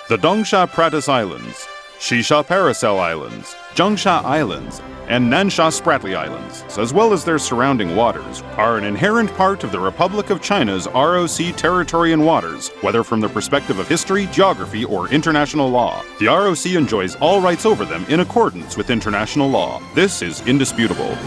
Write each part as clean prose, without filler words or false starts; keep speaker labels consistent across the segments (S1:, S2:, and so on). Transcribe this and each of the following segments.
S1: The Dongsha Pratas Islands, Shisha Paracel Islands, Zhengsha Islands, and Nansha Spratly Islands, as well as their surrounding waters, are an inherent part of the Republic of China's ROC territory and waters, whether from the perspective of history, geography, or international law. The ROC enjoys all rights over them in accordance with international law. This is indisputable.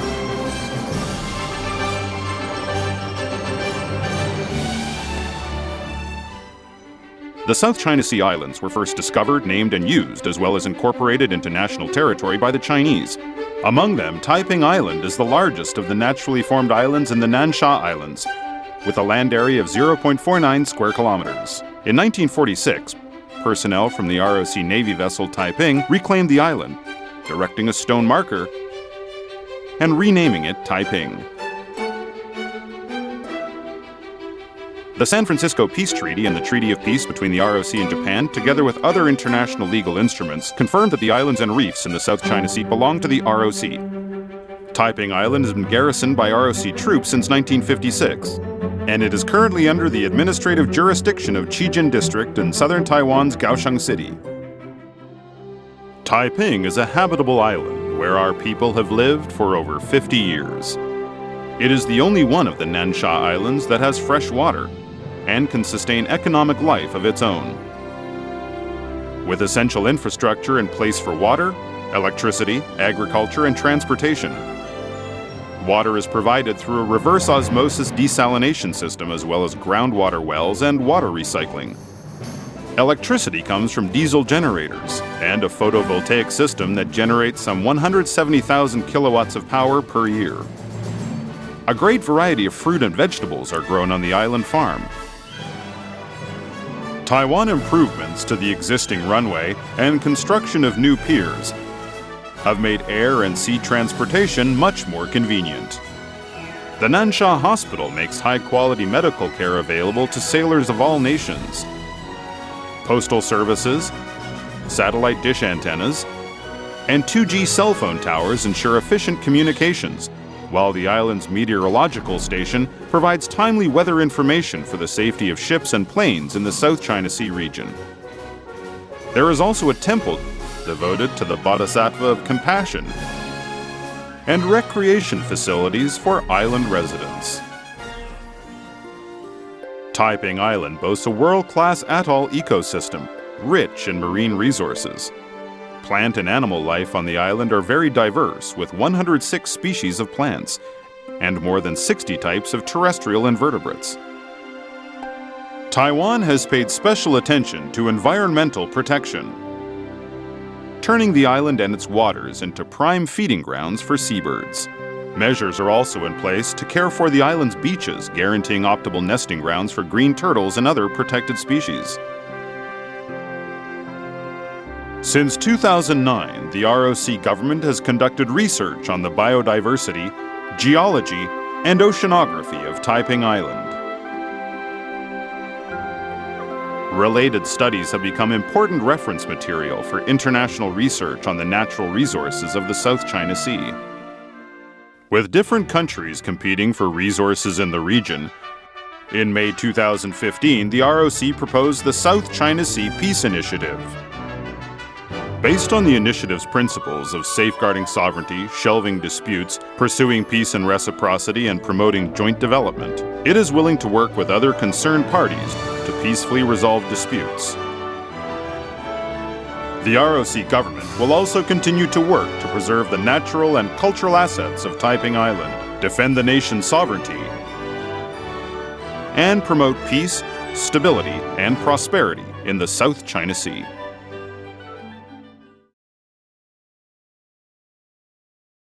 S1: The South China Sea Islands were first discovered, named, and used, as well as incorporated into national territory by the Chinese. Among them, Taiping Island is the largest of the naturally formed islands in the Nansha Islands, with a land area of 0.49 square kilometers. In 1946, personnel from the ROC Navy vessel Taiping reclaimed the island, erecting a stone marker and renaming it Taiping. The San Francisco Peace Treaty and the Treaty of Peace between the ROC and Japan, together with other international legal instruments, confirmed that the islands and reefs in the South China Sea belong to the ROC. Taiping Island has been garrisoned by ROC troops since 1956, and it is currently under the administrative jurisdiction of Qijin District in southern Taiwan's Kaohsiung City. Taiping is a habitable island where our people have lived for over 50 years. It is the only one of the Nansha Islands that has fresh water and can sustain economic life of its own. With essential infrastructure in place for water, electricity, agriculture, and transportation. Water is provided through a reverse osmosis desalination system as well as groundwater wells and water recycling. Electricity comes from diesel generators and a photovoltaic system that generates some 170,000 kilowatts of power per year. A great variety of fruit and vegetables are grown on the island farm. Taiwan improvements to the existing runway and construction of new piers have made air and sea transportation much more convenient. The Nansha Hospital makes high-quality medical care available to sailors of all nations. Postal services, satellite dish antennas, and 2G cell phone towers ensure efficient communications, while the island's meteorological station provides timely weather information for the safety of ships and planes in the South China Sea region. There is also a temple devoted to the Bodhisattva of Compassion and recreation facilities for island residents. Taiping Island boasts a world-class atoll ecosystem, rich in marine resources. Plant and animal life on the island are very diverse, with 106 species of plants and more than 60 types of terrestrial invertebrates. Taiwan has paid special attention to environmental protection, turning the island and its waters into prime feeding grounds for seabirds. Measures are also in place to care for the island's beaches, guaranteeing optimal nesting grounds for green turtles and other protected species. Since 2009, the ROC government has conducted research on the biodiversity, geology, and oceanography of Taiping Island. Related studies have become important reference material for international research on the natural resources of the South China Sea. With different countries competing for resources in the region, in May 2015, the ROC proposed the South China Sea Peace Initiative. Based on the initiative's principles of safeguarding sovereignty, shelving disputes, pursuing peace and reciprocity, and promoting joint development, it is willing to work with other concerned parties to peacefully resolve disputes. The ROC government will also continue to work to preserve the natural and cultural assets of Taiping Island, defend the nation's sovereignty, and promote peace, stability, and prosperity in the South China Sea.